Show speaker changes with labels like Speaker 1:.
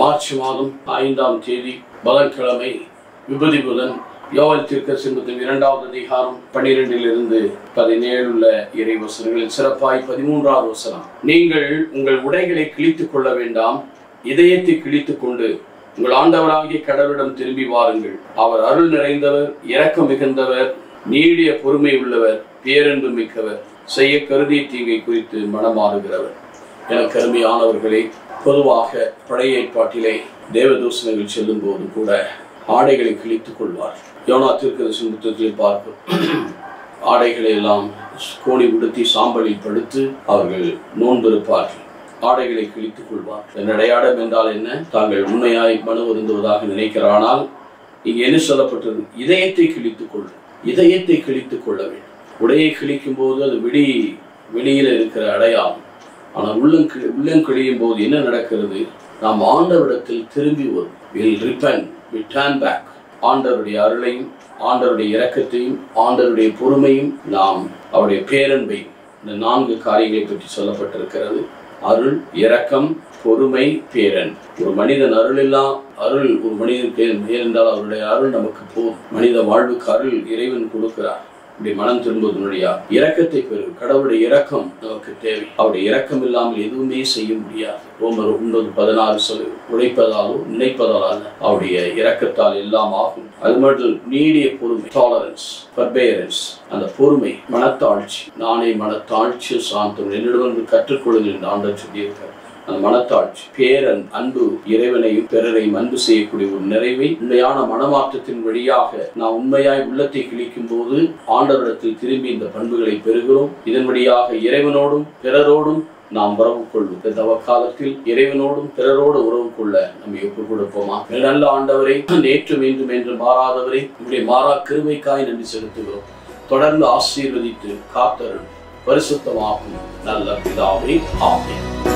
Speaker 1: March மாதம் 5ஆம் தேதி புதன்கிழமை விபதி புதன். யோவேல் தீர்க்கதரிசனத்தின் 2வது அதிகாரம் 12 17 உள்ள இறைவசனங்களில் சிறப்பாய் 13வது வசனம். நீங்கள் உங்கள் உடைகளை கிழித்துக் கொள்ள வேண்டாம், இதயத்தை கிழித்துக் கொண்டு உங்கள் ஆண்டவராகிய கடவுளிடம் திரும்பி வாருங்கள். அவர் அருள் நிறைந்தவர், இரக்கம் மிகுந்தவர், நீடிய பொறுமை உள்ளவர், பேரன்பு மிக்கவர், செய்ய கருதிய தீங்கை குறித்து மனமாறுகிறவர். எனக்கு அருமையானவர்களே, பொதுவாக பழைய ஏற்பாட்டிலே தேவதூசணங்கள் செல்லும் போது கூட ஆடைகளை கிழித்துக் கொள்வார். யோனா தீர்க்கதரிசன புத்தகத்தில் பார்க்கும் ஆடைகளை எல்லாம் கோணி உடுத்தி சாம்பலில் படுத்து அவர்கள் நோன்பிருப்பார்கள். ஆடைகளை கிழித்துக் கொள்வார். அடையாளம் என்றால் என்ன? தாங்கள் உண்மையாய் மனு வருந்துவதாக நினைக்கிறானால் இங்கு என்ன சொல்லப்பட்டது? இதயத்தை கிழித்துக் கொள்ளும். இதயத்தை கிழித்துக் கொள்ள வேண்டும். உடையை கிழிக்கும் போது அது வெளியில இருக்கிற அடையாளம். ஆனால் உள்ளம் கிழியும் போது என்ன நடக்கிறது? நாம் ஆண்டவரிடத்தில் திரும்பி வரும். We'll repent, we turn back. ஆண்டவருடைய அருளையும் ஆண்டவருடைய இரக்கத்தையும் ஆண்டவருடைய பொறுமையும் நாம் அவருடைய பேரன்பையும், இந்த 4 காரியங்களை பற்றி சொல்லப்பட்டிருக்கிறது. அருள், இரக்கம், பொறுமை, பேரன். ஒரு மனிதன் அருள் ஒரு மனிதன் இருந்தால் அவருடைய அருள் நமக்கு போதும். மனித வாழ்வுக்கு அருள் இறைவன் கொடுக்கிறார். இப்படி மனம் திரும்புவதனுடைய இரக்கத்தை பெறும். கடவுளுடைய இரக்கம் நமக்கு தேவை. அவருடைய இரக்கம் இல்லாமல் எதுவுமே செய்ய முடியாது. ரோமர் 9:16 சொல்லு, உழைப்பதாலோ நினைப்பதாலோ அல்ல, அவருடைய இரக்கத்தால் எல்லாம் ஆகும். அது மட்டும் நீடிய பொறுமை, டாலரன்ஸ், ஃபர்பேரன்ஸ், அந்த பொறுமை, மனத்தாழ்ச்சி. நானே மனத்தாழ்ச்சி சாந்தம் என்னிடம் கற்றுக்கொள்ளுங்கள் என்று ஆண்டவர் சொல்லியிருக்கிறார். அந்த மனத்தாழ்ச்சி, பேரன், அன்பு, இறைவனையும் பிறரையும் அன்பு செய்யக்கூடிய ஒரு நிறைவை உண்மையான மனமாற்றத்தின் வழியாக நாம் உண்மையாய் உள்ளத்தை கிழிக்கும் போது ஆண்டவரிடத்தில் திரும்பி இந்த பண்புகளை பெறுகிறோம். இதன் வழியாக இறைவனோடும் பிறரோடும் நாம் உறவு கொள்வோம். இந்த தவ காலத்தில் இறைவனோடும் பிறரோடு உறவு கொள்ள நம்ம ஒப்புக் கொடுப்போமா? நல்ல ஆண்டவரை, நேற்று மீண்டும் என்று மாறாதவரை, உங்களுடைய மாறா கிருபைக்காய் நன்றி செலுத்துகிறோம். தொடர்ந்து ஆசீர்வதித்து காத்தருள் பரிசுத்தமாகும் நல்ல பிதாவே. ஆமென்.